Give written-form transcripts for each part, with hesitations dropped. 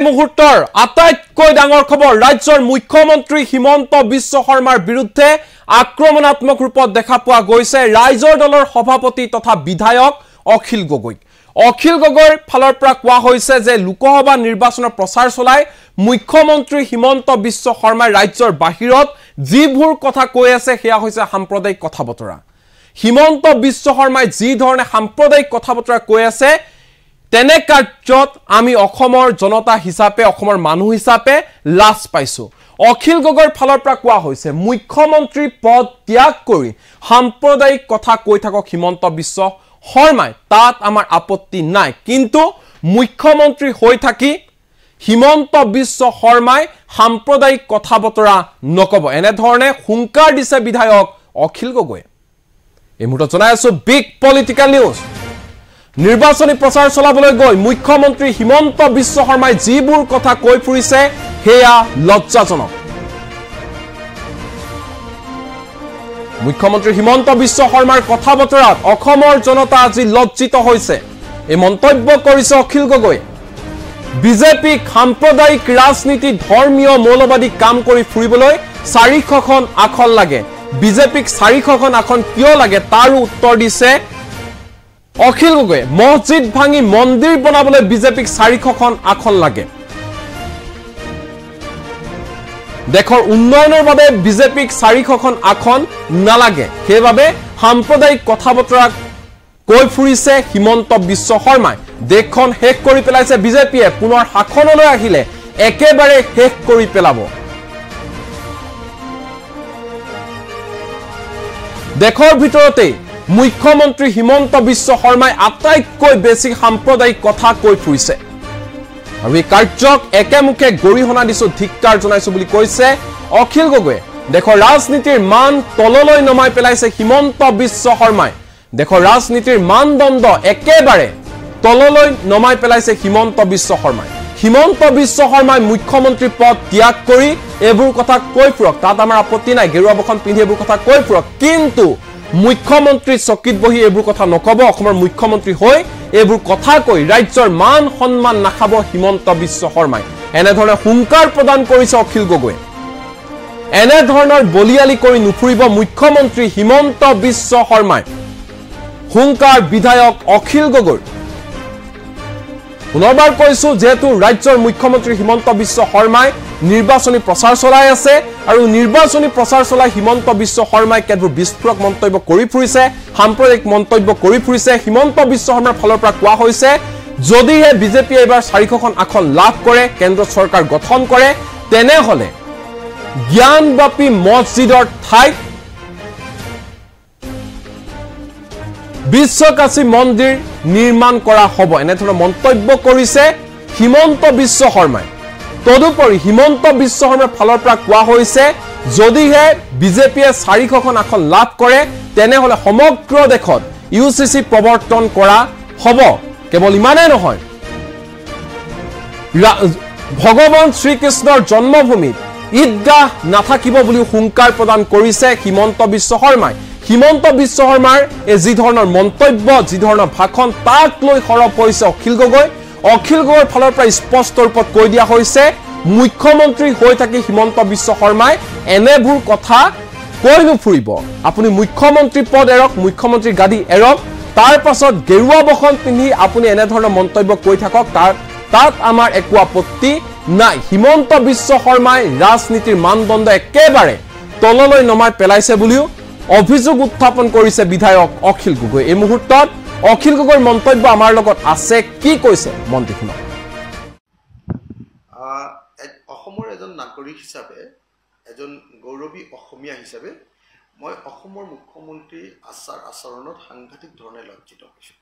মুহূৰ্তৰ আটাইতকৈ ডাঙৰ খবৰ ৰাজ্যৰ মুখ্যমন্ত্ৰী হিমন্ত বিশ্ব শৰ্মাৰ বিৰুদ্ধে আক্ৰমণাত্মক ৰূপত দেখা পোৱা গৈছে ৰাইজৰ দলৰ সভাপতি তথা বিধায়ক অখিল গগৈৰ ফালৰ পৰা কোৱা হৈছে যে লোকসভা নিৰ্বাচনৰ প্ৰচাৰ চলাই মুখ্যমন্ত্ৰী হিমন্ত বিশ্ব শৰ্মাই ৰাজ্যৰ বাহিৰত যিবোৰ কথা কৈ আছে সেয়া হৈছে সাম্প্ৰদায়িক কথা বতৰা হিমন্ত বিশ্ব শৰ্মাই যি ধৰণে সাম্প্ৰদায়িক কথা বতৰা কৈ আছে তেনে কাৰ্যত আমি অসমৰ জনতা হিচাপে অসমৰ মানুহ হিচাপে লাজ পাইছো অখিল গগৈৰ ফালৰ পৰা কোৱা হৈছে মুখ্যমন্ত্ৰী পদ ত্যাগ কৰি সাম্প্ৰদায়িক কথা কৈ থাকক হিমন্ত বিশ্ব শৰ্মাই তাত আমাৰ আপত্তি নাই কিন্তু মুখ্যমন্ত্ৰী হৈ থাকি হিমন্ত বিশ্ব শৰ্মাই সাম্প্ৰদায়িক কথা বতৰা নকব এনে ধৰণে হুংকাৰ দিছে বিধায়ক অখিল গগৈ এই মুহূৰ্তত জনাই আছো বিগ পলিটিক্যাল নিউজ নিৰ্বাচনী প্ৰচাৰ চলাবলৈ গৈ মুখ্যমন্ত্ৰী হিমন্ত বিশ্ব শৰ্মাই যিবোৰ কথা কৈ ফুৰিছে হেয়া লজ্জাজনক মুখ্যমন্ত্ৰী হিমন্ত বিশ্ব শৰ্মাৰ কথা বতৰাত অসমৰ জনতা আজি লজ্জিত হৈছে এই মন্তব্য কৰিছে অখিল গগৈ বিজেপি সাম্প্ৰদায়িক ৰাজনীতি ধৰ্মীয় মৌলবাদী কাম কৰি ফুৰিবলৈ 400খন আসন লাগে বিজেপিক 400খন আসন কিয় লাগে তাৰ উত্তৰ দিছে অখিল গগৈ মছজিদ ভাঙি মন্দিৰ বনাবলৈ বিজেপিক 400খন আসন লাগে দেশৰ উন্নয়নৰ বাবে বিজেপিক 400খন আসন নালাগে সেইবাবে সাম্প্ৰদায়িক কথা বতৰা কৈ ফুৰিছে হিমন্ত বিশ্ব শৰ্মাই দেশখন শেষ কৰি পেলাইছে বিজেপিয়ে পুনৰ শাসনলৈ আহিলে একেবাৰে শেষ কৰি পেলাব দেশৰ ভিতৰতে মুখ্যমন্ত্ৰী হিমন্ত বিশ্ব শৰ্মাই আটাইতকৈ বেছি সাম্প্ৰদায়িক কথা কৈ ফুৰিছে আৰু এই কাৰ্যক একেমুখে গৰিহণা দিছো ধিক্কাৰ জনাইছো বুলি কৈছে অখিল গগৈ দেশৰ ৰাজনীতিৰ মান তললৈ নমাই পেলাইছে হিমন্ত বিশ্ব শৰ্মাই দেশৰ ৰাজনীতিৰ মানদণ্ড একেবাৰে তললৈ নমাই পেলাইছে হিমন্ত বিশ্ব শৰ্মাই মুখ্যমন্ত্ৰী পদ ত্যাগ কৰি এইবোৰ কথা কৈ ফুৰক তাত আমাৰ আপত্তি নাই গেৰুৱা বখন পিন্ধি এইবোৰ কথা কৈ ফুৰক কিন্তু মুখ্যমন্ত্ৰী চকিত বহি এইবোৰ কথা নকব অসমৰ মুখ্যমন্ত্ৰী হৈ এইবোৰ কথা কৈ ৰাজ্যৰ মান সন্মান নাখাব হিমন্ত বিশ্ব শৰ্মাই এনে ধৰণে হুংকাৰ প্ৰদান কৰিছে অখিল গগৈ এনে ধৰণৰ বলিয়ালি কৰি নুফুৰিব মুখ্যমন্ত্ৰী হিমন্ত বিশ্ব শৰ্মাই হুংকাৰ বিধায়ক অখিল গগৈ পুনৰবাৰ কৈছো যেহেতু ৰাজ্যৰ মুখ্যমন্ত্ৰী হিমন্ত বিশ্ব শৰ্মাই নিৰ্বাচনী প্ৰচাৰ চলাই আছে আৰু নিৰ্বাচনী প্ৰচাৰ চলাই হিমন্ত বিশ্ব শৰ্মাই কেতবোৰ বিস্ফোৰক মন্তব্য কৰি ফুৰিছে সাম্প্ৰদায়িক মন্তব্য কৰি ফুৰিছে হিমন্ত বিশ্ব শৰ্মাৰ ফালৰ পৰা কোৱা হৈছে যদিহে বিজেপি এবাৰ 400খন আসন লাভ কৰে কেন্দ্ৰ চৰকাৰ গঠন কৰে তেনেহলে জ্ঞানবাপী মছজিদৰ ঠাইত বিশ্বকাশী মন্দিৰ নিৰ্মাণ কৰা হ'ব এনে ধৰণৰ মন্তব্য কৰিছে হিমন্ত বিশ্ব শৰ্মাই তদুপৰি হিমন্ত বিশ্ব শৰ্মাৰ ফালৰ পৰা কোৱা হৈছে যদিহে বিজেপিয়ে 400খন আসন লাভ কৰে তেনেহলে সমগ্ৰ দেশত ইউচিচি প্ৰৱৰ্তন কৰা হ'ব কেৱল ইমানেই নহয় ভগৱান শ্ৰীকৃষ্ণৰ জন্মভূমিত ঈদগাহ নাথাকিব বুলি হুংকাৰ প্ৰদান কৰিছে হিমন্ত বিশ্ব শৰ্মাই হিমন্ত বিশ্ব শৰ্মাৰ এই যি ধৰণৰ মন্তব্য যি ধৰণৰ ভাষণ তাক লৈ সৰব হৈছে অখিল গগৈৰ ফালৰ পৰা স্পষ্ট ৰূপত কৈ দিয়া হৈছে মুখ্যমন্ত্ৰী হৈ থাকি হিমন্ত বিশ্ব শৰ্মাই এনেবোৰ কথা কৈ নুফুৰিব আপুনি মুখ্যমন্ত্ৰী পদ এৰক মুখ্যমন্ত্ৰী গাদী এৰক তাৰ পাছত গেৰুৱা বখন পিন্ধি আপুনি এনে ধৰণৰ মন্তব্য কৈ থাকক তাত আমাৰ একো আপত্তি নাই হিমন্ত বিশ্ব শৰ্মাই ৰাজনীতিৰ মানদণ্ড একেবাৰে তললৈ নমাই পেলাইছে বুলিও অভিযোগ উত্থাপন কৰিছে বিধায়ক অখিল গগৈ এই মুহূৰ্তত অখিল গগৈৰ মন্তব্য আমাৰ লগত আছে কি কৈছে মন্ত্ৰী শুনক অসমৰ এজন নাগৰিক হিচাপে এজন গৌৰৱী অসমীয়া হিচাপে মই অসমৰ মুখ্যমন্ত্ৰী আচৰণত সাংঘাতিক ধৰণে লজ্জিত হৈছোঁ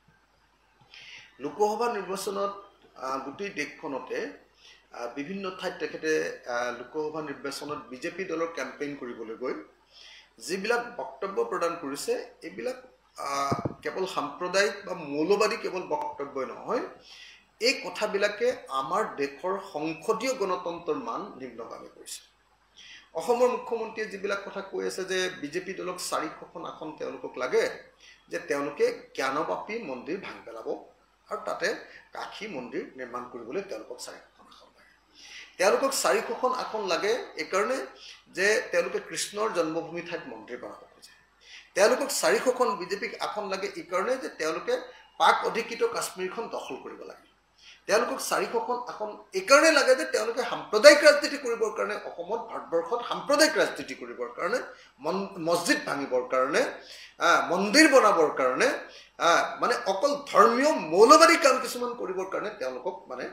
লোকসভা নিৰ্বাচনত গোটেই দেশখনতে বিভিন্ন ঠাইত তেখেতে লোকসভা নিৰ্বাচনত বিজেপি দলৰ কেম্পেইন কৰিবলৈ গৈ যিবিলাক বক্তব্য প্ৰদান কৰিছে এইবিলাক কেৱল সাম্প্ৰদায়িক বা মৌলবাদী কেৱল বক্তব্যই নহয় এই কথাবিলাকে আমাৰ দেশৰ সংসদীয় গণতন্ত্ৰৰ মান নিম্নগামী কৰিছে অসমৰ মুখ্যমন্ত্ৰীয়ে যিবিলাক কথা কৈ আছে যে বিজেপি দলক 400খন আসন তেওঁলোকক লাগে যে তেওঁলোকে জ্ঞানবাপী মন্দিৰ ভাঙি পেলাব আৰু তাতে কাশী মন্দিৰ নিৰ্মাণ কৰিবলৈ তেওঁলোকক 400খন আসন লাগে তেওঁলোকক 400খন আসন লাগে এই কাৰণে যে তেওঁলোকে কৃষ্ণৰ জন্মভূমি ঠাইত মন্দিৰ বনাব খোজে তেওঁলোকক 400খন বিজেপিক আসন লাগে এই কাৰণে যে তেওঁলোকে পাক অধিকৃত কাশ্মীৰখন দখল কৰিব লাগে তেওঁলোকক 400খন আসন এই কাৰণে লাগে যে তেওঁলোকে সাম্প্ৰদায়িক ৰাজনীতি কৰিবৰ কাৰণে অসমত ভাৰতবৰ্ষত সাম্প্ৰদায়িক ৰাজনীতি কৰিবৰ কাৰণে মছজিদ ভাঙিবৰ কাৰণে মন্দিৰ বনাবৰ কাৰণে মানে অকল ধৰ্মীয় মৌলবাদী কাম কিছুমান কৰিবৰ কাৰণে তেওঁলোকক মানে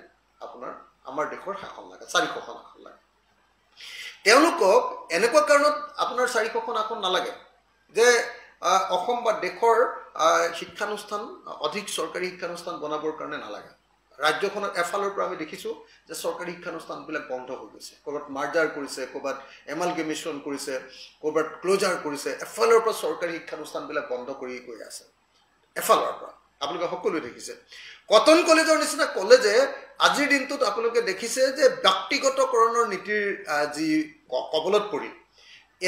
আপোনাৰ আমাৰ দেশৰ শাসন লাগে 400খন আসন লাগে তেওঁলোকক এনেকুৱা কাৰণত আপোনাৰ 400খন আসন নালাগে যে অসম বা দেশৰ শিক্ষানুষ্ঠান অধিক চৰকাৰী শিক্ষানুষ্ঠান বনাবৰ কাৰণে নালাগে ৰাজ্যখনৰ এফালৰ পৰা আমি দেখিছো যে চৰকাৰী শিক্ষানুষ্ঠানবিলাক বন্ধ হৈ গৈছে ক'ৰবাত মাৰ্জাৰ কৰিছে ক'ৰবাত এমালগেমেশ্যন কৰিছে ক'ৰবাত ক্লোজাৰ কৰিছে এফালৰ পৰা চৰকাৰী শিক্ষানুষ্ঠানবিলাক বন্ধ কৰি গৈ আছে এফালৰ পৰা আপোনালোকে সকলোৱে দেখিছে কটন কলেজৰ নিচিনা কলেজে আজিৰ দিনটোত আপোনালোকে দেখিছে যে ব্যক্তিগতকৰণৰ নীতিৰ যি কবলত পৰি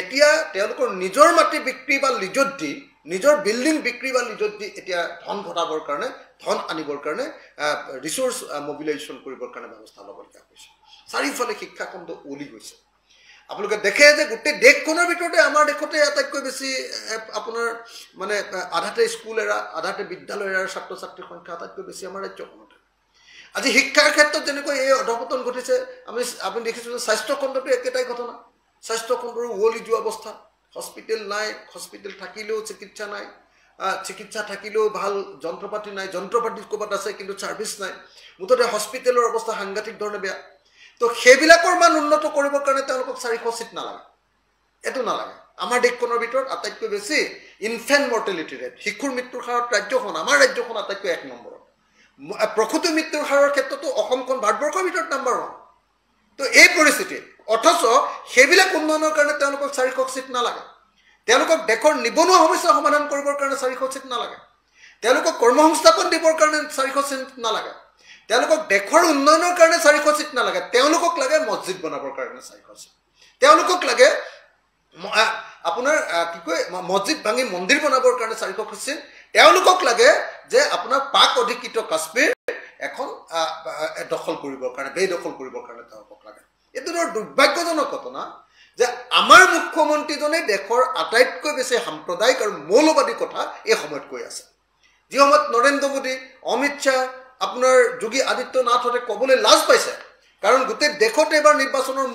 এতিয়া তেওঁলোকৰ নিজৰ মাটি বিক্ৰী বা লিজত দি নিজৰ বিল্ডিং বিক্ৰী বা লিজত দি এতিয়া ধন ঘটাবৰ কাৰণে ধন আনিবৰ কাৰণে ৰিসোৰ্স মোবিলাইজেশ্যন কৰিবৰ কাৰণে ব্যৱস্থা ল'বলগীয়া হৈছে চাৰিফালে শিক্ষাখণ্ড ওলি গৈছে আপোনালোকে দেখে যে গোটেই দেশখনৰ ভিতৰতে আমাৰ দেশতে আটাইতকৈ বেছি আপোনাৰ মানে আধাতে স্কুল এৰা আধাতে বিদ্যালয় এৰাৰ ছাত্ৰ ছাত্ৰীৰ সংখ্যা আটাইতকৈ বেছি আমাৰ ৰাজ্যখনতে আজি শিক্ষাৰ ক্ষেত্ৰত যেনেকৈ এই অধপতন ঘটিছে আপুনি দেখিছোঁ যে স্বাস্থ্য খণ্ডটো একেটাই ঘটনা স্বাস্থ্য খণ্ডৰ উৱলি যোৱা অৱস্থা হস্পিটেল নাই হস্পিটেল থাকিলেও চিকিৎসা নাই চিকিৎসা থাকিলেও ভাল যন্ত্ৰপাতি নাই যন্ত্ৰপাতি ক'ৰবাত আছে কিন্তু ছাৰ্ভিচ নাই মুঠতে হস্পিটেলৰ অৱস্থা সাংঘাতিক ধৰণে বেয়া তো সেইবিলাকৰ মান উন্নত কৰিবৰ কাৰণে তেওঁলোকক 400 চিট নালাগে এটো নালাগে আমাৰ দেশখনৰ ভিতৰত আটাইতকৈ বেছি ইনফেন্ট মৰ্টেলিটি ৰেট শিশুৰ মৃত্যুৰ হাৰত ৰাজ্যখন আমাৰ ৰাজ্যখন আটাইতকৈ 1 নম্বৰত প্ৰসূতি মৃত্যুৰ হাৰৰ ক্ষেত্ৰতো অসমখন ভাৰতবৰ্ষৰ ভিতৰত নম্বৰ 1 তো এই পৰিস্থিতি অথচ সেইবিলাক উন্নয়নৰ কাৰণে তেওঁলোকক 400 চিট নালাগে তেওঁলোকক দেশৰ নিবনুৱা সমস্যা সমাধান কৰিবৰ কাৰণে 400 চিট নালাগে তেওঁলোকক কৰ্মসংস্থাপন দিবৰ কাৰণে 400 চিট নালাগে তেওঁলোকক দেশৰ উন্নয়নৰ কাৰণে 400 চিট নালাগে তেওঁলোকক লাগে মছজিদ বনাবৰ কাৰণে 400 চিট তেওঁলোকক লাগে আপোনাৰ কি কয় মছজিদ ভাঙি মন্দিৰ বনাবৰ কাৰণে 400 চিট তেওঁলোকক লাগে যে আপোনাৰ পাক অধিকৃত কাশ্মীৰ এখন দখল কৰিবৰ কাৰণে বেদখল কৰিবৰ কাৰণে তেওঁলোকক লাগে এটো দুৰ্ভাগ্যজনক ঘটনা যে আমাৰ মুখ্যমন্ত্ৰীজনে দেশৰ আটাইতকৈ বেছি সাম্প্ৰদায়িক আৰু মৌলবাদী কথা এই সময়ত কৈ আছে যি সময়ত নৰেন্দ্ৰ মোদী অমিত শাহ আপোনাৰ যোগী আদিত্যনাথে ক'বলৈ লাজ পাইছে কাৰণ গোটেই দেশতে এবাৰ নিৰ্বাচনৰ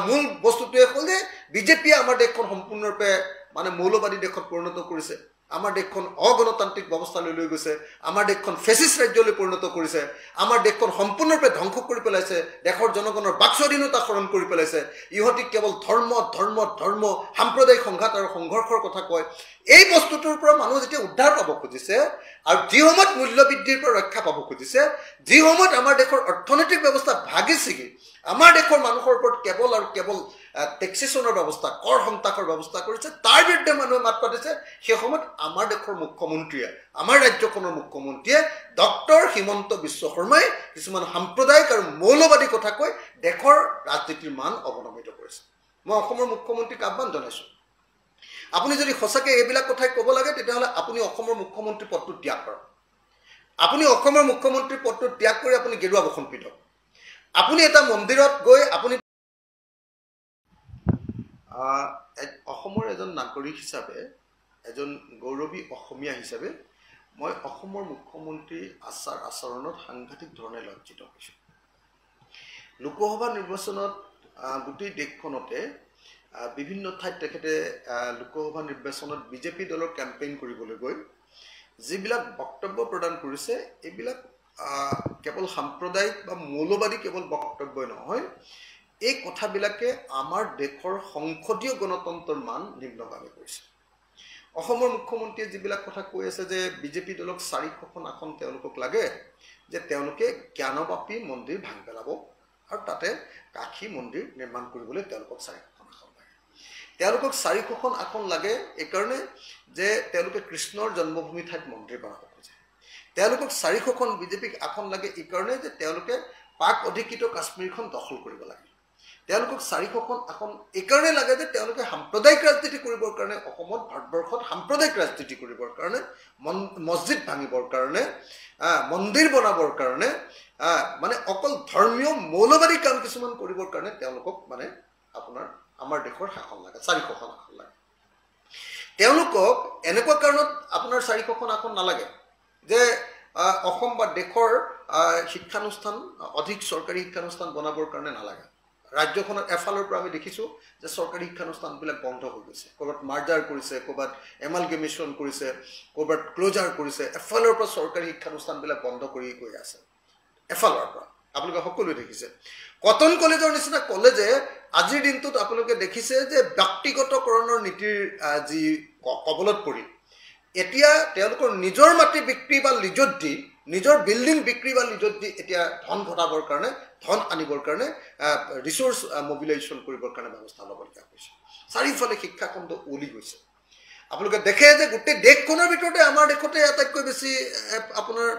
মূল বস্তুটোৱে হ'ল যে বিজেপিয়ে আমাৰ দেশখন সম্পূৰ্ণৰূপে মানে মৌলবাদী দেশত পৰিণত কৰিছে আমাৰ দেশখন অগণতান্ত্ৰিক ব্যৱস্থালৈ লৈ গৈছে আমাৰ দেশখন ফেসিষ্ট ৰাজ্যলৈ পৰিণত কৰিছে আমাৰ দেশখন সম্পূৰ্ণৰূপে ধ্বংস কৰি পেলাইছে দেশৰ জনগণৰ বাক স্বাধীনতা হৰণ কৰি পেলাইছে ইহঁতি কেৱল ধৰ্ম সাম্প্ৰদায়িক সংঘাত আৰু সংঘৰ্ষৰ কথা কয় এই বস্তুটোৰ পৰা মানুহ যেতিয়া উদ্ধাৰ পাব খুজিছে আৰু যি সময়ত মূল্য বৃদ্ধিৰ পৰা ৰক্ষা পাব খুজিছে যি সময়ত আমাৰ দেশৰ অৰ্থনৈতিক ব্যৱস্থা ভাগিছে আমাৰ দেশৰ মানুহৰ ওপৰত কেৱল আৰু কেৱল টেক্সেশ্যনৰ ব্যৱস্থা কৰ সন্তাকৰ ব্যৱস্থা কৰিছে তাৰ বিৰুদ্ধে মানুহে মাত পাতিছে সেই সময়ত আমাৰ দেশৰ মুখ্যমন্ত্ৰীয়ে আমাৰ ৰাজ্যখনৰ মুখ্যমন্ত্ৰীয়ে ডক্টৰ হিমন্ত বিশ্ব শৰ্মাই কিছুমান সাম্প্ৰদায়িক আৰু মৌলবাদী কথা কৈ দেশৰ ৰাজনীতিৰ মান অৱনমিত কৰিছে মই অসমৰ মুখ্যমন্ত্ৰীক আহ্বান জনাইছো আপুনি যদি সঁচাকৈ এইবিলাক কথাই ক'ব লাগে তেতিয়াহ'লে আপুনি অসমৰ মুখ্যমন্ত্ৰী পদটো ত্যাগ কৰক আপুনি অসমৰ মুখ্যমন্ত্ৰী পদটো ত্যাগ কৰি আপুনি গেৰুৱা বসন পিন্ধক আপুনি এটা মন্দিৰত গৈ আপুনি অসমৰ এজন নাগৰিক হিচাপে এজন গৌৰৱী অসমীয়া হিচাপে মই অসমৰ মুখ্যমন্ত্ৰী আচাৰ আচৰণত সাংঘাতিক ধৰণে লজ্জিত হৈছোঁ লোকসভা নিৰ্বাচনত গোটেই দেশখনতে বিভিন্ন ঠাইত তেখেতে লোকসভা নিৰ্বাচনত বিজেপি দলৰ কেম্পেইন কৰিবলৈ গৈ যিবিলাক বক্তব্য প্ৰদান কৰিছে এইবিলাক কেৱল সাম্প্ৰদায়িক বা মৌলবাদী কেৱল বক্তব্যই নহয় এই কথাবিলাকে আমাৰ দেশৰ সংসদীয় গণতন্ত্ৰৰ মান নিম্নগামী কৰিছে অসমৰ মুখ্যমন্ত্ৰীয়ে যিবিলাক কথা কৈ আছে যে বিজেপি দলক 400খন আসন তেওঁলোকক লাগে যে তেওঁলোকে জ্ঞানবাপী মন্দিৰ ভাঙি পেলাব আৰু তাতে কাশী মন্দিৰ নিৰ্মাণ কৰিবলৈ তেওঁলোকক 400খন আসন লাগে তেওঁলোকক 400খন আসন লাগে এই কাৰণে যে তেওঁলোকে কৃষ্ণৰ জন্মভূমি ঠাইত মন্দিৰ বনাব খোজে তেওঁলোকক 400খন বিজেপিক আসন লাগে এই কাৰণে যে তেওঁলোকে পাক অধিকৃত কাশ্মীৰখন দখল কৰিব লাগে তেওঁলোকক 400খন আসন এইকাৰণে লাগে যে তেওঁলোকে সাম্প্ৰদায়িক ৰাজনীতি কৰিবৰ কাৰণে অসমত ভাৰতবৰ্ষত সাম্প্ৰদায়িক ৰাজনীতি কৰিবৰ কাৰণে মছজিদ ভাঙিবৰ কাৰণে মন্দিৰ বনাবৰ কাৰণে মানে অকল ধৰ্মীয় মৌলবাদী কাম কিছুমান কৰিবৰ কাৰণে তেওঁলোকক মানে আপোনাৰ আমাৰ দেশৰ শাসন লাগে 400খন আসন লাগে তেওঁলোকক এনেকুৱা কাৰণত আপোনাৰ 400খন আসন নালাগে যে অসম বা দেশৰ শিক্ষানুষ্ঠান অধিক চৰকাৰী শিক্ষানুষ্ঠান বনাবৰ কাৰণে নালাগে ৰাজ্যখনত এফালৰ পৰা আমি দেখিছো যে চৰকাৰী শিক্ষানুষ্ঠানবিলাক বন্ধ হৈ গৈছে ক'ৰবাত মাৰ্জাৰ কৰিছে ক'ৰবাত এমালগেমেশ্যন কৰিছে ক'ৰবাত ক্লোজাৰ কৰিছে এফালৰ পৰা চৰকাৰী শিক্ষানুষ্ঠানবিলাক বন্ধ কৰি গৈ আছে এফালৰ পৰা আপোনালোকে সকলোৱে দেখিছে কটন কলেজৰ নিচিনা কলেজে আজিৰ দিনটোত আপোনালোকে দেখিছে যে ব্যক্তিগতকৰণৰ নীতিৰ যি কবলত পৰি এতিয়া তেওঁলোকৰ নিজৰ মাটি বিক্ৰী বা লিজত দি নিজৰ বিল্ডিং বিক্ৰী বা লিজত দি এতিয়া ধন ঘটাবৰ কাৰণে ধন আনিবৰ কাৰণে ৰিসোৰ্স মোবিলাইজেশ্যন কৰিবৰ কাৰণে ব্যৱস্থা ল'বলগীয়া হৈছে চাৰিওফালে শিক্ষাখণ্ড ওলি গৈছে আপোনালোকে দেখে যে গোটেই দেশখনৰ ভিতৰতে আমাৰ দেশতে আটাইতকৈ বেছি আপোনাৰ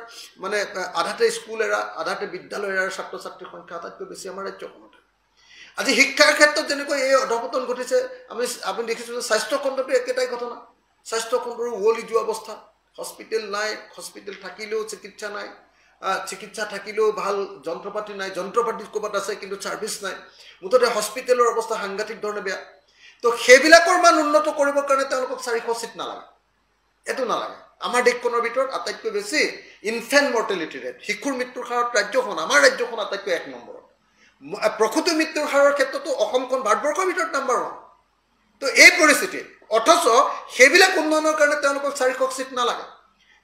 মানে আধাতে স্কুল এৰা আধাতে বিদ্যালয় এৰাৰ ছাত্ৰ ছাত্ৰীৰ সংখ্যা আটাইতকৈ বেছি আমাৰ ৰাজ্যখনতে আজি শিক্ষাৰ ক্ষেত্ৰত যেনেকৈ এই অধপতন ঘটিছে আমি দেখিছোঁ যে স্বাস্থ্য খণ্ডটো একেটাই ঘটনা স্বাস্থ্য খণ্ডৰ ওৱলি যোৱা অৱস্থা হস্পিটেল নাই হস্পিটেল থাকিলেও চিকিৎসা নাই চিকিৎসা থাকিলেও ভাল যন্ত্ৰপাতি নাই যন্ত্ৰপাতি ক'ৰবাত আছে কিন্তু ছাৰ্ভিচ নাই মুঠতে হস্পিটেলৰ অৱস্থা সাংঘাতিক ধৰণে বেয়া তো সেইবিলাকৰ মান উন্নত কৰিবৰ কাৰণে তেওঁলোকক 400 সিট নালাগে এটো নালাগে আমাৰ দেশখনৰ ভিতৰত আটাইতকৈ বেছি ইনফেন্ট মৰ্টেলিটি ৰেট শিশুৰ মৃত্যুৰ হাৰত ৰাজ্যখন আমাৰ ৰাজ্যখন আটাইতকৈ 1 নম্বৰত প্ৰসূতি মৃত্যুৰ হাৰৰ ক্ষেত্ৰতো অসমখন ভাৰতবৰ্ষৰ ভিতৰত নম্বৰ 1 তো এই পৰিস্থিতি অথচ সেইবিলাক উন্নয়নৰ কাৰণে তেওঁলোকক 400 সিট নালাগে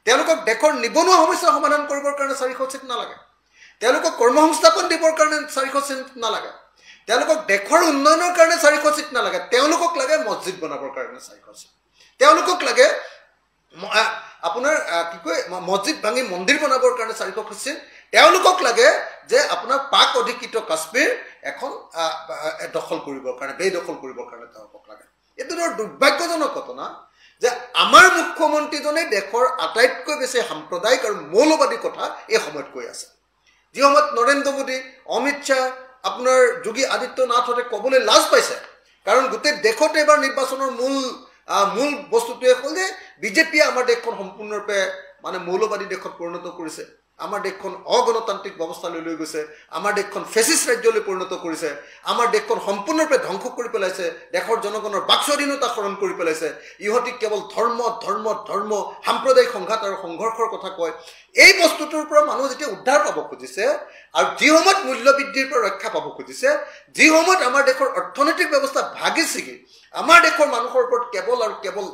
তেওঁলোকক দেশৰ নিবনুৱা সমস্যা সমাধান কৰিবৰ কাৰণে 400 সিট নালাগে তেওঁলোকক কৰ্মসংস্থাপন দিবৰ কাৰণে 400 সিট নালাগে তেওঁলোকক দেশৰ উন্নয়নৰ কাৰণে 400 সিট নালাগে তেওঁলোকক লাগে মছজিদ বনাবৰ কাৰণে 400 সিট তেওঁলোকক লাগে আপোনাৰ কি কয় মছজিদ ভাঙি মন্দিৰ বনাবৰ কাৰণে 400 সিট তেওঁলোকক লাগে যে আপোনাৰ পাক অধিকৃত কাশ্মীৰ এখন দখল কৰিবৰ কাৰণে বেদখল কৰিবৰ কাৰণে তেওঁলোকক লাগে এটো দুৰ্ভাগ্যজনক ঘটনা যে আমাৰ মুখ্যমন্ত্ৰীজনে দেশৰ আটাইতকৈ বেছি সাম্প্ৰদায়িক আৰু মৌলবাদী কথা এই সময়ত কৈ আছে যি সময়ত নৰেন্দ্ৰ মোদী অমিত শাহ আপোনাৰ যোগী আদিত্যনাথে ক'বলৈ লাজ পাইছে কাৰণ গোটেই দেশতে এবাৰ নিৰ্বাচনৰ মূল বস্তুটোৱে হ'ল যে বিজেপিয়ে আমাৰ দেশখন সম্পূৰ্ণৰূপে মানে মৌলবাদী দেশত পৰিণত কৰিছে আমাৰ দেশখন অগণতান্ত্ৰিক ব্যৱস্থালৈ লৈ গৈছে আমাৰ দেশখন ফেসিষ্ট ৰাজ্যলৈ পৰিণত কৰিছে আমাৰ দেশখন সম্পূৰ্ণৰূপে ধ্বংস কৰি পেলাইছে দেশৰ জনগণৰ বাক স্বাধীনতা হৰণ কৰি পেলাইছে ইহঁতি কেৱল ধৰ্ম সাম্প্ৰদায়িক সংঘাত আৰু সংঘৰ্ষৰ কথা কয় এই বস্তুটোৰ পৰা মানুহ যেতিয়া উদ্ধাৰ পাব খুজিছে আৰু যি সময়ত মূল্য বৃদ্ধিৰ পৰা ৰক্ষা পাব খুজিছে যি সময়ত আমাৰ দেশৰ অৰ্থনৈতিক ব্যৱস্থা ভাগি ছিগি আমাৰ দেশৰ মানুহৰ ওপৰত কেৱল আৰু কেৱল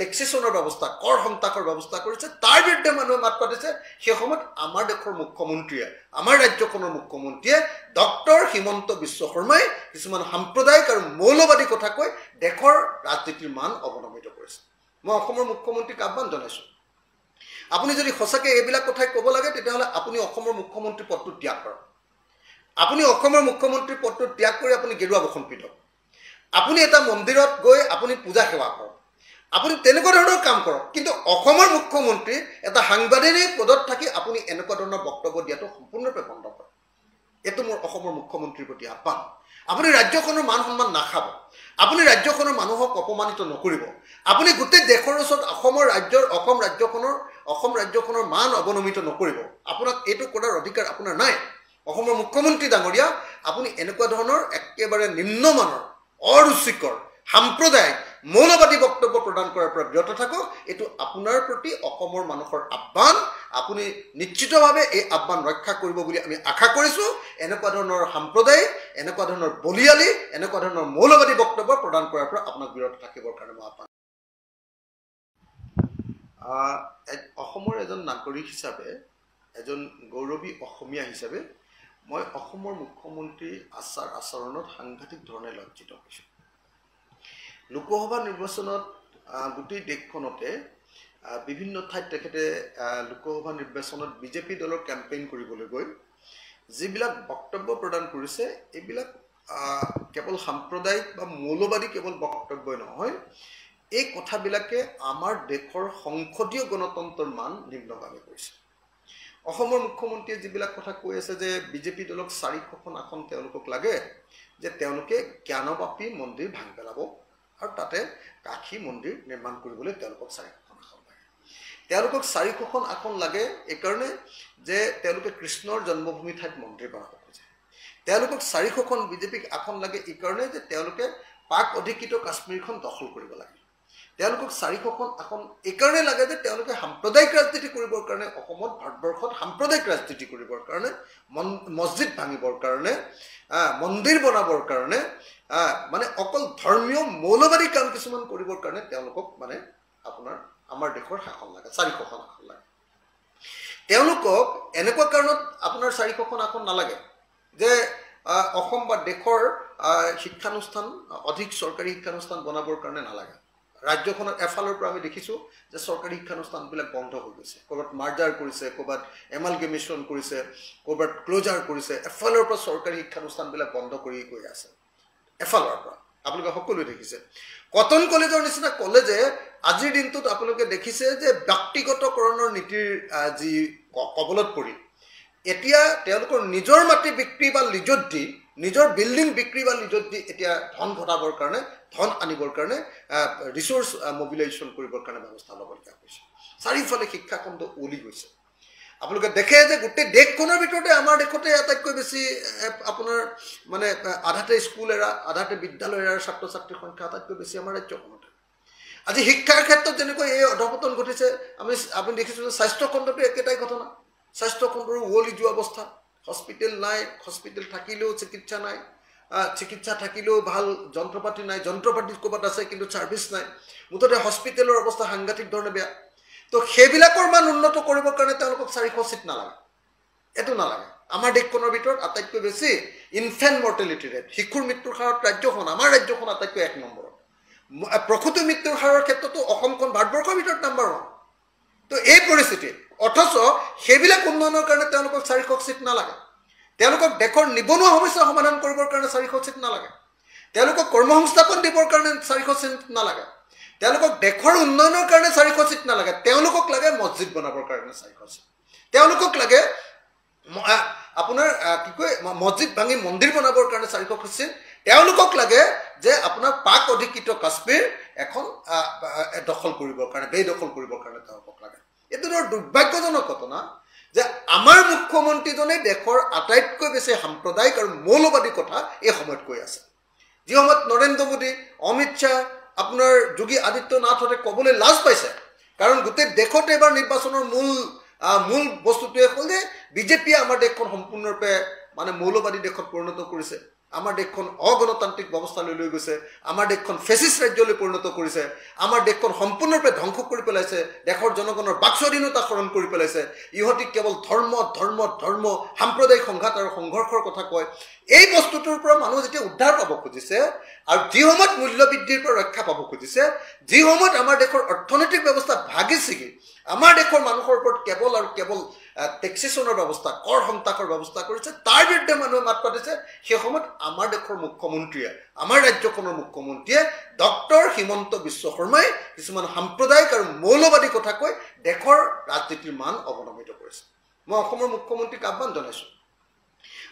টেক্সেশনৰ ব্যৱস্থা কৰ সংতাকৰ ব্যৱস্থা কৰিছে তাৰ বিৰুদ্ধে মানুহে মাত পাতিছে সেই সময়ত আমাৰ দেশৰ মুখ্যমন্ত্ৰীয়ে আমাৰ ৰাজ্যখনৰ মুখ্যমন্ত্ৰীয়ে ডক্টৰ হিমন্ত বিশ্ব শৰ্মাই কিছুমান সাম্প্ৰদায়িক আৰু মৌলবাদী কথা কৈ দেশৰ ৰাজনীতিৰ মান অৱনমিত কৰিছে মই অসমৰ মুখ্যমন্ত্ৰীক আহ্বান জনাইছো আপুনি যদি সঁচাকৈ এইবিলাক কথাই ক'ব লাগে তেতিয়াহ'লে আপুনি অসমৰ মুখ্যমন্ত্ৰী পদটো ত্যাগ কৰক আপুনি অসমৰ মুখ্যমন্ত্ৰী পদটো ত্যাগ কৰি আপুনি গেৰুৱা বসন পিন্ধক আপুনি এটা মন্দিৰত গৈ আপুনি পূজা সেৱা কৰক আপুনি তেনেকুৱা ধৰণৰ কাম কৰক কিন্তু অসমৰ মুখ্যমন্ত্ৰী এটা সাংবাদিক পদত থাকি আপুনি এনেকুৱা ধৰণৰ বক্তব্য দিয়াটো সম্পূৰ্ণৰূপে বন্ধ কৰক এটো মোৰ অসমৰ মুখ্যমন্ত্ৰীৰ প্ৰতি আহ্বান আপুনি ৰাজ্যখনৰ মান সন্মান নাখাব আপুনি ৰাজ্যখনৰ মানুহক অপমানিত নকৰিব আপুনি গোটেই দেশৰ ওচৰত অসম ৰাজ্যখনৰ মান অৱনমিত নকৰিব আপোনাক এইটো কৰাৰ অধিকাৰ আপোনাৰ নাই অসমৰ মুখ্যমন্ত্ৰী ডাঙৰীয়া আপুনি এনেকুৱা ধৰণৰ একেবাৰে নিম্নমানৰ অৰুচিকৰ সাম্প্ৰদায়িক মৌলবাদী বক্তব্য প্ৰদান কৰাৰ পৰা বিৰত থাকক এটো আপোনাৰ প্ৰতি অসমৰ মানুহৰ আহ্বান আপুনি নিশ্চিতভাৱে এই আহ্বান ৰক্ষা কৰিব বুলি আমি আশা কৰিছো এনেকুৱা ধৰণৰ সাম্প্ৰদায়িক এনেকুৱা ধৰণৰ বলিয়ালি এনেকুৱা ধৰণৰ মৌলবাদী বক্তব্য প্ৰদান কৰাৰ পৰা আপোনাক বিৰত থাকিবৰ কাৰণে মই আহ্বান অসমৰ এজন নাগৰিক হিচাপে এজন গৌৰৱী অসমীয়া হিচাপে মই অসমৰ মুখ্যমন্ত্ৰী আচাৰ আচৰণত সাংঘাতিক ধৰণে লজ্জিত হৈছোঁ লোকসভা নিৰ্বাচনত গোটেই দেশখনতে বিভিন্ন ঠাইত তেখেতে লোকসভা নিৰ্বাচনত বিজেপি দলৰ কেম্পেইন কৰিবলৈ গৈ যিবিলাক বক্তব্য প্ৰদান কৰিছে এইবিলাক কেৱল সাম্প্ৰদায়িক বা মৌলবাদী কেৱল বক্তব্যই নহয় এই কথাবিলাকে আমাৰ দেশৰ সংসদীয় গণতন্ত্ৰৰ মান নিম্নগামী কৰিছে অসমৰ মুখ্যমন্ত্ৰীয়ে যিবিলাক কথা কৈ আছে যে বিজেপি দলক 400খন আসন তেওঁলোকক লাগে যে তেওঁলোকে জ্ঞানবাপী মন্দিৰ ভাঙি পেলাব আৰু তাতে কাশী মন্দিৰ নিৰ্মাণ কৰিবলৈ তেওঁলোকক 400খন আসন লাগে তেওঁলোকক 400খন আসন লাগে এই কাৰণে যে তেওঁলোকে কৃষ্ণৰ জন্মভূমি ঠাইত মন্দিৰ বনাব খোজে তেওঁলোকক 400খন বিজেপিক আসন লাগে এই কাৰণে যে তেওঁলোকে পাক অধিকৃত কাশ্মীৰখন দখল কৰিব লাগে তেওঁলোকক 400খন আসন এই কাৰণে লাগে যে তেওঁলোকে সাম্প্ৰদায়িক ৰাজনীতি কৰিবৰ কাৰণে অসমত ভাৰতবৰ্ষত সাম্প্ৰদায়িক ৰাজনীতি কৰিবৰ কাৰণে মছজিদ ভাঙিবৰ কাৰণে মন্দিৰ বনাবৰ কাৰণে মানে অকল ধৰ্মীয় মৌলবাদী কাম কিছুমান কৰিবৰ কাৰণে তেওঁলোকক মানে আপোনাৰ আমাৰ দেশৰ শাসন লাগে 400খন আসন লাগে তেওঁলোকক এনেকুৱা কাৰণত আপোনাৰ 400খন আসন নালাগে যে অসম বা দেশৰ শিক্ষানুষ্ঠান অধিক চৰকাৰী শিক্ষানুষ্ঠান বনাবৰ কাৰণে নালাগে ৰাজ্যখনৰ এফালৰ পৰা আমি দেখিছোঁ যে চৰকাৰী শিক্ষানুষ্ঠানবিলাক বন্ধ হৈ গৈছে ক'ৰবাত মাৰ্জাৰ কৰিছে ক'ৰবাত এমালগেমেশ্যন কৰিছে ক'ৰবাত ক্লোজাৰ কৰিছে এফালৰ পৰা চৰকাৰী শিক্ষানুষ্ঠানবিলাক বন্ধ কৰি গৈ আছে এফালৰ পৰা আপোনালোকে সকলোৱে দেখিছে কটন কলেজৰ নিচিনা কলেজে আজিৰ দিনটোত আপোনালোকে দেখিছে যে ব্যক্তিগতকৰণৰ নীতিৰ যি কবলত পৰি এতিয়া তেওঁলোকৰ নিজৰ মাটি বিক্ৰী বা লিজত দি নিজৰ বিল্ডিং বিক্ৰী বা লিজত দি এতিয়া ধন ঘটাবৰ কাৰণে ধন আনিবৰ কাৰণে ৰিসোৰ্স মোবিলাইজেশ্যন কৰিবৰ কাৰণে ব্যৱস্থা ল'বলগীয়া হৈছে চাৰিওফালে শিক্ষাখণ্ড ওলি গৈছে আপোনালোকে দেখে যে গোটেই দেশখনৰ ভিতৰতে আমাৰ দেশতে আটাইতকৈ বেছি আপোনাৰ মানে আধাতে স্কুল এৰা আধাতে বিদ্যালয় এৰাৰ ছাত্ৰ ছাত্ৰীৰ সংখ্যা আটাইতকৈ বেছি আমাৰ ৰাজ্যখনতে আজি শিক্ষাৰ ক্ষেত্ৰত যেনেকৈ এই অধপতন ঘটিছে আপুনি দেখিছোঁ যে স্বাস্থ্য খণ্ডটো একেটাই ঘটনা স্বাস্থ্য খণ্ডৰ উৱলি যোৱা অৱস্থা হস্পিটেল নাই হস্পিটেল থাকিলেও চিকিৎসা নাই চিকিৎসা থাকিলেও ভাল যন্ত্ৰপাতি নাই যন্ত্ৰপাতি ক'ৰবাত আছে কিন্তু ছাৰ্ভিচ নাই মুঠতে হস্পিটেলৰ অৱস্থা সাংঘাতিক ধৰণে বেয়া তো সেইবিলাকৰ মান উন্নত কৰিবৰ কাৰণে তেওঁলোকক 400 চিট নালাগে এইটো নালাগে আমাৰ দেশখনৰ ভিতৰত আটাইতকৈ বেছি ইনফেণ্ট মৰ্টেলিটি ৰেট শিশুৰ মৃত্যুৰ হাৰত ৰাজ্যখন আমাৰ ৰাজ্যখন আটাইতকৈ 1 নম্বৰত প্ৰসূতি মৃত্যুৰ হাৰৰ ক্ষেত্ৰতো অসমখন ভাৰতবৰ্ষৰ ভিতৰত নম্বৰ 1 তো এই পৰিস্থিতি অথচ সেইবিলাক উন্নয়নৰ কাৰণে তেওঁলোকক 400 চিট নালাগে তেওঁলোকক দেশৰ নিবনুৱা সমস্যা সমাধান কৰিবৰ কাৰণে 400 চিট নালাগে তেওঁলোকক কৰ্মসংস্থাপন দিবৰ কাৰণে 400 চিট নালাগে তেওঁলোকক দেশৰ উন্নয়নৰ কাৰণে 400 চিট নালাগে তেওঁলোকক লাগে মছজিদ বনাবৰ কাৰণে 400 চিট তেওঁলোকক লাগে আপোনাৰ কি কয় মছজিদ ভাঙি মন্দিৰ বনাবৰ কাৰণে 400 চিট তেওঁলোকক লাগে যে আপোনাৰ পাক অধিকৃত কাশ্মীৰ এখন দখল কৰিবৰ কাৰণে বেদখল কৰিবৰ কাৰণে তেওঁলোকক লাগে এইটো দুৰ্ভাগ্যজনক ঘটনা যে আমাৰ মুখ্যমন্ত্ৰীজনে দেশৰ আটাইতকৈ বেছি সাম্প্ৰদায়িক আৰু মৌলবাদী কথা এই সময়ত কৈ আছে যি সময়ত নৰেন্দ্ৰ মোদী অমিত শ্বাহ আপোনাৰ যোগী আদিত্যনাথে ক'বলৈ লাজ পাইছে কাৰণ গোটেই দেশতে এবাৰ নিৰ্বাচনৰ মূল বস্তুটোৱে হ'ল যে বিজেপিয়ে আমাৰ দেশখন সম্পূৰ্ণৰূপে মানে মৌলবাদী দেশত পৰিণত কৰিছে আমাৰ দেশখন অগণতান্ত্ৰিক ব্যৱস্থালৈ লৈ গৈছে আমাৰ দেশখন ফেসিষ্ট ৰাজ্যলৈ পৰিণত কৰিছে আমাৰ দেশখন সম্পূৰ্ণৰূপে ধ্বংস কৰি পেলাইছে দেশৰ জনগণৰ বাক স্বাধীনতা হৰণ কৰি পেলাইছে ইহঁতি কেৱল ধৰ্ম সাম্প্ৰদায়িক সংঘাত আৰু সংঘৰ্ষৰ কথা কয় এই বস্তুটোৰ পৰা মানুহ যেতিয়া উদ্ধাৰ পাব খুজিছে আৰু যি সময়ত মূল্য বৃদ্ধিৰ পৰা ৰক্ষা পাব খুজিছে যি সময়ত আমাৰ দেশৰ অৰ্থনৈতিক ব্যৱস্থা ভাগি ছিগি আমাৰ দেশৰ মানুহৰ ওপৰত কেৱল আৰু কেৱল টেক্সেশ্যনৰ ব্যৱস্থা কৰ সংতাকৰ ব্যৱস্থা কৰিছে তাৰ বিৰুদ্ধে মানুহে মাত পাতিছে সেই সময়ত আমাৰ দেশৰ মুখ্যমন্ত্ৰীয়ে আমাৰ ৰাজ্যখনৰ মুখ্যমন্ত্ৰীয়ে ডক্টৰ হিমন্ত বিশ্ব শৰ্মাই কিছুমান সাম্প্ৰদায়িক আৰু মৌলবাদী কথা কৈ দেশৰ ৰাজনীতিৰ মান অৱনমিত কৰিছে মই অসমৰ মুখ্যমন্ত্ৰীক আহ্বান জনাইছোঁ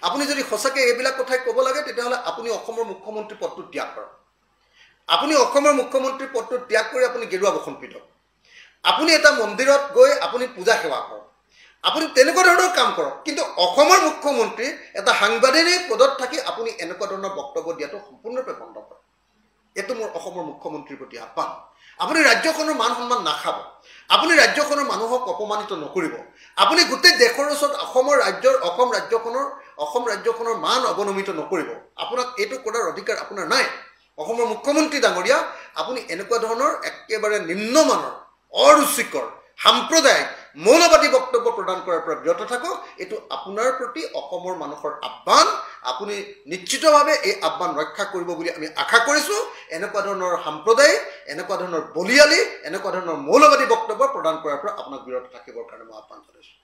আপুনি যদি সঁচাকৈ এইবিলাক কথাই ক'ব লাগে তেতিয়াহ'লে আপুনি অসমৰ মুখ্যমন্ত্ৰী পদটো ত্যাগ কৰক আপুনি অসমৰ মুখ্যমন্ত্ৰী পদটো ত্যাগ কৰি আপুনি গেৰুৱা বসন পিন্ধক আপুনি এটা মন্দিৰত গৈ আপুনি পূজা সেৱা কৰক আপুনি তেনেকুৱা ধৰণৰ কাম কৰক কিন্তু অসমৰ মুখ্যমন্ত্ৰী এটা সাংবাদিক পদত থাকি আপুনি এনেকুৱা ধৰণৰ বক্তব্য দিয়াটো সম্পূৰ্ণৰূপে বন্ধ কৰক এইটো মোৰ অসমৰ মুখ্যমন্ত্ৰীৰ প্ৰতি আহ্বান আপুনি ৰাজ্যখনৰ মান সন্মান নাখাব আপুনি ৰাজ্যখনৰ মানুহক অপমানিত নকৰিব আপুনি গোটেই দেশৰ ওচৰত অসম ৰাজ্যখনৰ মান অৱনমিত নকৰিব আপোনাক এইটো কৰাৰ অধিকাৰ আপোনাৰ নাই অসমৰ মুখ্যমন্ত্ৰী ডাঙৰীয়া আপুনি এনেকুৱা ধৰণৰ একেবাৰে নিম্নমানৰ অৰুচিকৰ সাম্প্ৰদায়িক মৌলবাদী বক্তব্য প্ৰদান কৰাৰ পৰা বিৰত থাকক এইটো আপোনাৰ প্ৰতি অসমৰ মানুহৰ আহ্বান আপুনি নিশ্চিতভাৱে এই আহ্বান ৰক্ষা কৰিব বুলি আমি আশা কৰিছোঁ এনেকুৱা ধৰণৰ সাম্প্ৰদায়িক এনেকুৱা ধৰণৰ বলিয়ালি এনেকুৱা ধৰণৰ মৌলবাদী বক্তব্য প্ৰদান কৰাৰ পৰা আপোনাক বিৰত থাকিবৰ কাৰণে মই আহ্বান জনাইছোঁ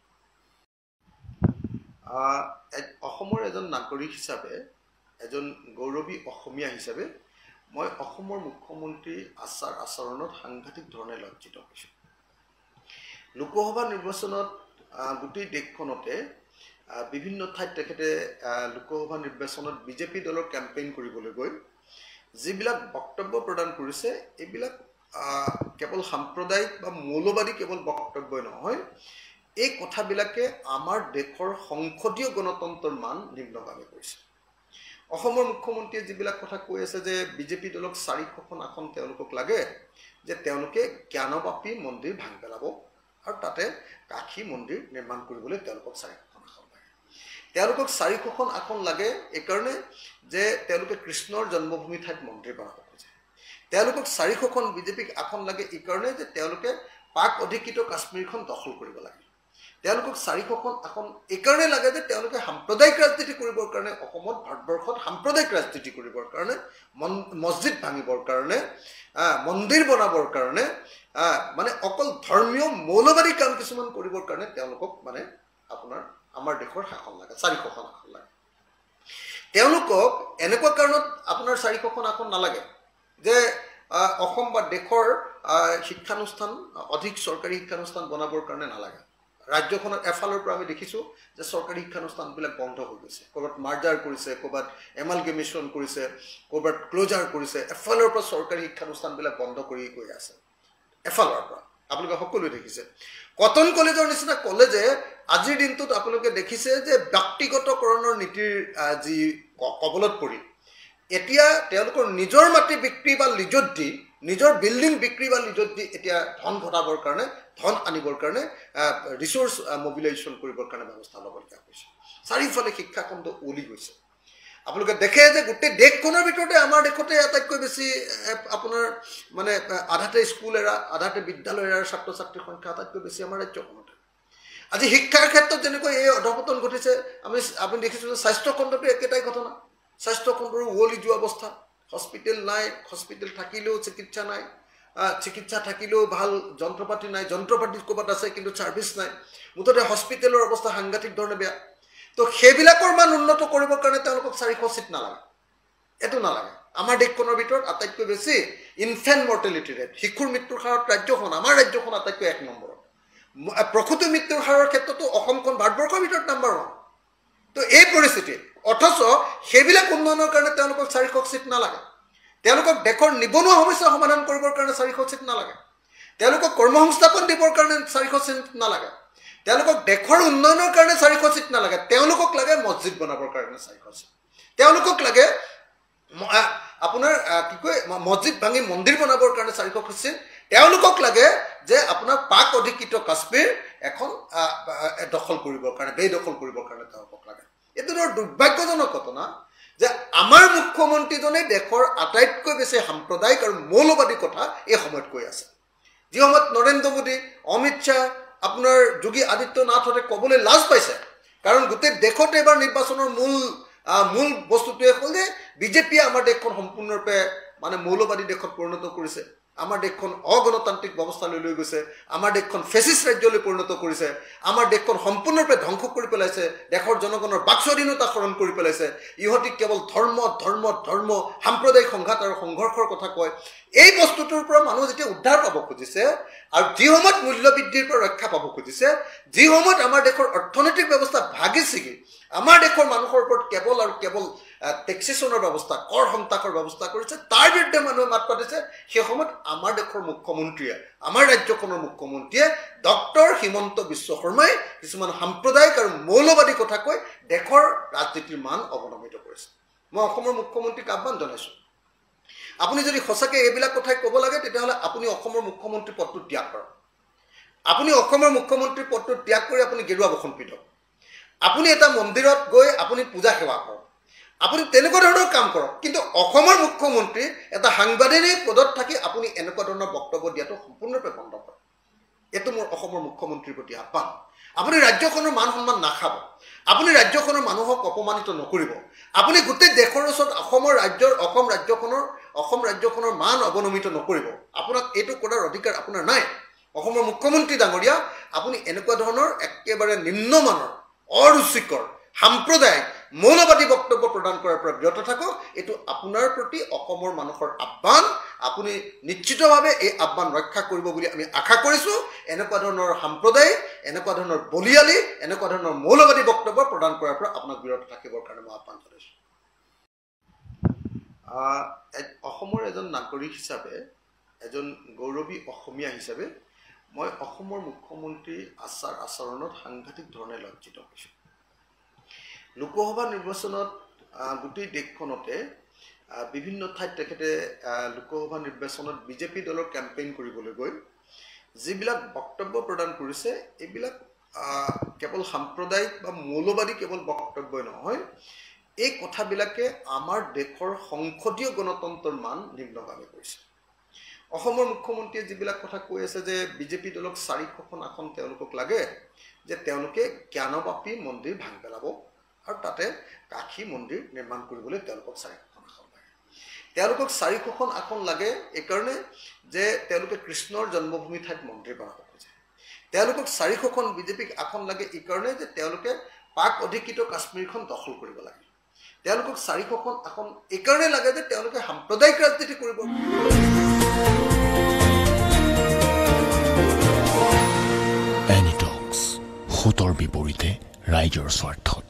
অসমৰ এজন নাগৰিক হিচাপে এজন গৌৰৱী অসমীয়া হিচাপে মই অসমৰ মুখ্যমন্ত্ৰী আচৰণত সাংঘাতিক ধৰণে লজ্জিত হৈছোঁ লোকসভা নিৰ্বাচনত গোটেই দেশখনতে বিভিন্ন ঠাইত তেখেতে লোকসভা নিৰ্বাচনত বিজেপি দলৰ কেম্পেইন কৰিবলৈ গৈ যিবিলাক বক্তব্য প্ৰদান কৰিছে এইবিলাক কেৱল সাম্প্ৰদায়িক বা মৌলবাদী কেৱল বক্তব্যই নহয়, এই কথাবিলাকে আমাৰ দেশৰ সংসদীয় গণতন্ত্ৰৰ মান নিম্নগামী কৰিছে। অসমৰ মুখ্যমন্ত্ৰীয়ে যিবিলাক কথা কৈ আছে যে বিজেপি দলক 400খন আসন তেওঁলোকক লাগে, যে তেওঁলোকে জ্ঞানবাপী মন্দিৰ ভাঙি পেলাব আৰু তাতে কাশী মন্দিৰ নিৰ্মাণ কৰিবলৈ তেওঁলোকক 400খন আসন লাগে। তেওঁলোকক 400খন আসন লাগে এইকাৰণে যে তেওঁলোকে কৃষ্ণৰ জন্মভূমি ঠাইত মন্দিৰ বনাব খোজে। তেওঁলোকক 400খন বিজেপিক আসন লাগে এইকাৰণে যে তেওঁলোকে পাক অধিকৃত কাশ্মীৰখন দখল কৰিব লাগে। তেওঁলোকক 400খন আসন এইকাৰণে লাগে যে তেওঁলোকে সাম্প্ৰদায়িক ৰাজনীতি কৰিবৰ কাৰণে অসমত ভাৰতবৰ্ষত সাম্প্ৰদায়িক ৰাজনীতি কৰিবৰ কাৰণে, মছজিদ ভাঙিবৰ কাৰণে, মন্দিৰ বনাবৰ কাৰণে, মানে অকল ধৰ্মীয় মৌলবাদী কাম কিছুমান কৰিবৰ কাৰণে তেওঁলোকক মানে আপোনাৰ আমাৰ দেশৰ শাসন লাগে, 400খন আসন লাগে। তেওঁলোকক এনেকুৱা কাৰণত আপোনাৰ 400খন আসন নালাগে যে অসম বা দেশৰ শিক্ষানুষ্ঠান অধিক চৰকাৰী শিক্ষানুষ্ঠান বনাবৰ কাৰণে নালাগে। ৰাজ্যখনত এফালৰ পৰা আমি দেখিছোঁ যে চৰকাৰী শিক্ষানুষ্ঠানবিলাক বন্ধ হৈ গৈছে, ক'ৰবাত মাৰ্জাৰ কৰিছে, ক'ৰবাত এমালগেমেশ্যন কৰিছে, ক'ৰবাত ক্ল'জাৰ কৰিছে। এফালৰ পৰা চৰকাৰী শিক্ষানুষ্ঠানবিলাক বন্ধ কৰি গৈ আছে, এফালৰ পৰা আপোনালোকে সকলোৱে দেখিছে। কটন কলেজৰ নিচিনা কলেজে আজিৰ দিনটোত আপোনালোকে দেখিছে যে ব্যক্তিগতকৰণৰ নীতিৰ যি কবলত পৰি এতিয়া তেওঁলোকৰ নিজৰ মাটি বিক্ৰী বা লিজত দি, নিজৰ বিল্ডিং বিক্ৰী বা লিজত দি এতিয়া ধন ঘটাবৰ কাৰণে, ধন আনিবৰ কাৰণে, ৰিচোৰ্চ মবিলাইজেশ্যন কৰিবৰ কাৰণে ব্যৱস্থা ল'বলগীয়া হৈছে। চাৰিওফালে শিক্ষাখণ্ড ওলি গৈছে। আপোনালোকে দেখে যে গোটেই দেশখনৰ ভিতৰতে আমাৰ দেশতে আটাইতকৈ বেছি আপোনাৰ মানে আধাতে স্কুল এৰা, আধাতে বিদ্যালয় এৰাৰ ছাত্ৰ ছাত্ৰীৰ সংখ্যা আটাইতকৈ বেছি আমাৰ ৰাজ্যখনতে। আজি শিক্ষাৰ ক্ষেত্ৰত যেনেকৈ এই অধপতন ঘটিছে, আপুনি দেখিছোঁ যে স্বাস্থ্যখণ্ডটো একেটাই ঘটনা। স্বাস্থ্যখণ্ডৰো উৱলি যোৱা অৱস্থা, হস্পিটেল নাই, হস্পিটেল থাকিলেও চিকিৎসা নাই, চিকিৎসা থাকিলেও ভাল যন্ত্ৰপাতি নাই, যন্ত্ৰপাতি ক'ৰবাত আছে কিন্তু ছাৰ্ভিচ নাই। মুঠতে হস্পিটেলৰ অৱস্থা সাংঘাতিক ধৰণে বেয়া। তো সেইবিলাকৰ মান উন্নত কৰিবৰ কাৰণে তেওঁলোকক 400 চিট নালাগে, এইটো নালাগে। আমাৰ দেশখনৰ ভিতৰত আটাইতকৈ বেছি ইনফেণ্ট মৰ্টেলিটি ৰেট, শিশুৰ মৃত্যুৰ হাৰত ৰাজ্যখন, আমাৰ ৰাজ্যখন আটাইতকৈ 1 নম্বৰত। প্ৰসূতি মৃত্যুৰ হাৰৰ ক্ষেত্ৰতো অসমখন ভাৰতবৰ্ষৰ ভিতৰত নম্বৰ 1। তো এই পৰিস্থিতিত অথচ সেইবিলাক উন্নয়নৰ কাৰণে তেওঁলোকক 400 চিট নালাগে। তেওঁলোকক দেশৰ নিবনুৱা সমস্যা সমাধান কৰিবৰ কাৰণে 400 চিট নালাগে। তেওঁলোকক কৰ্মসংস্থাপন দিবৰ কাৰণে 400 চিট নালাগে। তেওঁলোকক দেশৰ উন্নয়নৰ কাৰণে 400 চিট নালাগে। তেওঁলোকক লাগে মছজিদ বনাবৰ কাৰণে 400 চিট। তেওঁলোকক লাগে আপোনাৰ কি কয় মছজিদ ভাঙি মন্দিৰ বনাবৰ কাৰণে 400 চিট। তেওঁলোকক লাগে যে আপোনাৰ পাক অধিকৃত কাশ্মীৰ এখন দখল কৰিবৰ কাৰণে, বেদখল কৰিবৰ কাৰণে তেওঁলোকক লাগে। এইটো দুৰ্ভাগ্যজনক ঘটনা যে আমাৰ মুখ্যমন্ত্ৰীজনে দেশৰ আটাইতকৈ বেছি সাম্প্ৰদায়িক আৰু মৌলবাদী কথা এই সময়ত কৈ আছে। যি সময়ত নৰেন্দ্ৰ মোদী, অমিত শ্বাহ, আপোনাৰ যোগী আদিত্যনাথহঁতে ক'বলৈ লাজ পাইছে। কাৰণ গোটেই দেশতে এবাৰ নিৰ্বাচনৰ মূল বস্তুটোৱে হ'ল যে বিজেপিয়ে আমাৰ দেশখন সম্পূৰ্ণৰূপে মানে মৌলবাদী দেশত পৰিণত কৰিছে। আমাৰ দেশখন অগণতান্ত্ৰিক ব্যৱস্থালৈ লৈ গৈছে। আমাৰ দেশখন ফেচিষ্ট ৰাজ্যলৈ পৰিণত কৰিছে। আমাৰ দেশখন সম্পূৰ্ণৰূপে ধ্বংস কৰি পেলাইছে। দেশৰ জনগণৰ বাক স্বাধীনতা হৰণ কৰি পেলাইছে। ইহঁতি কেৱল ধৰ্ম সাম্প্ৰদায়িক সংঘাত আৰু সংঘৰ্ষৰ কথা কয়। এই বস্তুটোৰ পৰা মানুহ যেতিয়া উদ্ধাৰ পাব খুজিছে আৰু যি সময়ত মূল্যবৃদ্ধিৰ পৰা ৰক্ষা পাব খুজিছে, যি সময়ত আমাৰ দেশৰ অৰ্থনৈতিক ব্যৱস্থা ভাগি ছিগি আমাৰ দেশৰ মানুহৰ ওপৰত কেৱল আৰু কেৱল টেক্সেশ্যনৰ ব্যৱস্থা, কৰ সংতাকৰ ব্যৱস্থা কৰিছে, তাৰ বিৰুদ্ধে মানুহে মাত পাতিছে, সেই সময়ত আমাৰ দেশৰ মুখ্যমন্ত্ৰীয়ে, আমাৰ ৰাজ্যখনৰ মুখ্যমন্ত্ৰীয়ে ডক্টৰ হিমন্ত বিশ্ব শৰ্মাই কিছুমান সাম্প্ৰদায়িক আৰু মৌলবাদী কথা কৈ দেশৰ ৰাজনীতিৰ মান অৱনমিত কৰিছে। মই অসমৰ মুখ্যমন্ত্ৰীক আহ্বান জনাইছোঁ, আপুনি যদি সঁচাকৈ এইবিলাক কথাই ক'ব লাগে তেতিয়াহ'লে আপুনি অসমৰ মুখ্যমন্ত্ৰী পদটো ত্যাগ কৰক। আপুনি অসমৰ মুখ্যমন্ত্ৰীৰ পদটো ত্যাগ কৰি আপুনি গেৰুৱা বসন পিন্ধক। আপুনি এটা মন্দিৰত গৈ আপুনি পূজা সেৱা কৰক। আপুনি তেনেকুৱা ধৰণৰ কাম কৰক। কিন্তু অসমৰ মুখ্যমন্ত্ৰী এটা সাংবাদিক পদত থাকি আপুনি এনেকুৱা ধৰণৰ বক্তব্য দিয়াটো সম্পূৰ্ণৰূপে বন্ধ কৰক। এইটো মোৰ অসমৰ মুখ্যমন্ত্ৰীৰ প্ৰতি আহ্বান। আপুনি ৰাজ্যখনৰ মান সন্মান নাখাব। আপুনি ৰাজ্যখনৰ মানুহক অপমানিত নকৰিব। আপুনি গোটেই দেশৰ ওচৰত অসম ৰাজ্যখনৰ মান অৱনমিত নকৰিব। আপোনাক এইটো কৰাৰ অধিকাৰ আপোনাৰ নাই। অসমৰ মুখ্যমন্ত্ৰী ডাঙৰীয়া, আপুনি এনেকুৱা ধৰণৰ একেবাৰে নিম্নমানৰ, অৰুচিকৰ, সাম্প্ৰদায়িক মৌলবাদী বক্তব্য প্ৰদান কৰাৰ পৰা বিৰত থাকক এটো আপোনাৰ প্ৰতি অসমৰ মানুহৰ আহ্বান আপুনি নিশ্চিতভাৱে এই আহ্বান ৰক্ষা কৰিব বুলি আমি আশা কৰিছো এনেকুৱা ধৰণৰ সম্প্ৰদায় এনেকুৱা ধৰণৰ বলিয়ালি এনেকুৱা ধৰণৰ মৌলবাদী বক্তব্য প্ৰদান কৰাৰ পৰা আপোনাক বিৰত থাকিবৰ কাৰণে মই আহ্বান জনাইছো অসমৰ এজন নাগৰিক হিচাপে এজন গৌৰৱী অসমীয়া হিচাপে মই অসমৰ মুখ্যমন্ত্ৰী আচাৰ আচৰণত সাংঘাতিক ধৰণে লজ্জিত হৈছোঁ লোকসভা নিৰ্বাচনত গোটেই দেশখনতে বিভিন্ন ঠাইত তেখেতে লোকসভা নিৰ্বাচনত বিজেপি দলৰ কেম্পেইন কৰিবলৈ গৈ যিবিলাক বক্তব্য প্ৰদান কৰিছে এইবিলাক কেৱল সাম্প্ৰদায়িক বা মৌলবাদী কেৱল বক্তব্যই নহয় এই কথাবিলাকে আমাৰ দেশৰ সংসদীয় গণতন্ত্ৰৰ মান নিম্নগামী কৰিছে অসমৰ মুখ্যমন্ত্ৰীয়ে যিবিলাক কথা কৈ আছে যে বিজেপি দলক 400খন আসন তেওঁলোকক লাগে যে তেওঁলোকে জ্ঞানবাপী মন্দিৰ ভাঙি পেলাব আৰু তাতে কাখী মন্দিৰ নিৰ্মাণ কৰিবলৈ তেওঁলোকক 400খন আসন লাগে তেওঁলোকক 400খন আসন লাগে এই কাৰণে যে তেওঁলোকে কৃষ্ণৰ জন্মভূমি ঠাইত মন্দিৰ বনাব খোজে তেওঁলোকক 400খন বিজেপিক আসন লাগে এই কাৰণে যে তেওঁলোকে পাক অধিকৃত কাশ্মীৰখন দখল কৰিব লাগে তেওঁলোকক 400খন আসন এই কাৰণে লাগে যে তেওঁলোকে সাম্প্ৰদায়িক ৰাজনীতি কৰিব এনিটক্স হুতৰ বিপৰীতে ৰাইজৰ স্বাৰ্থত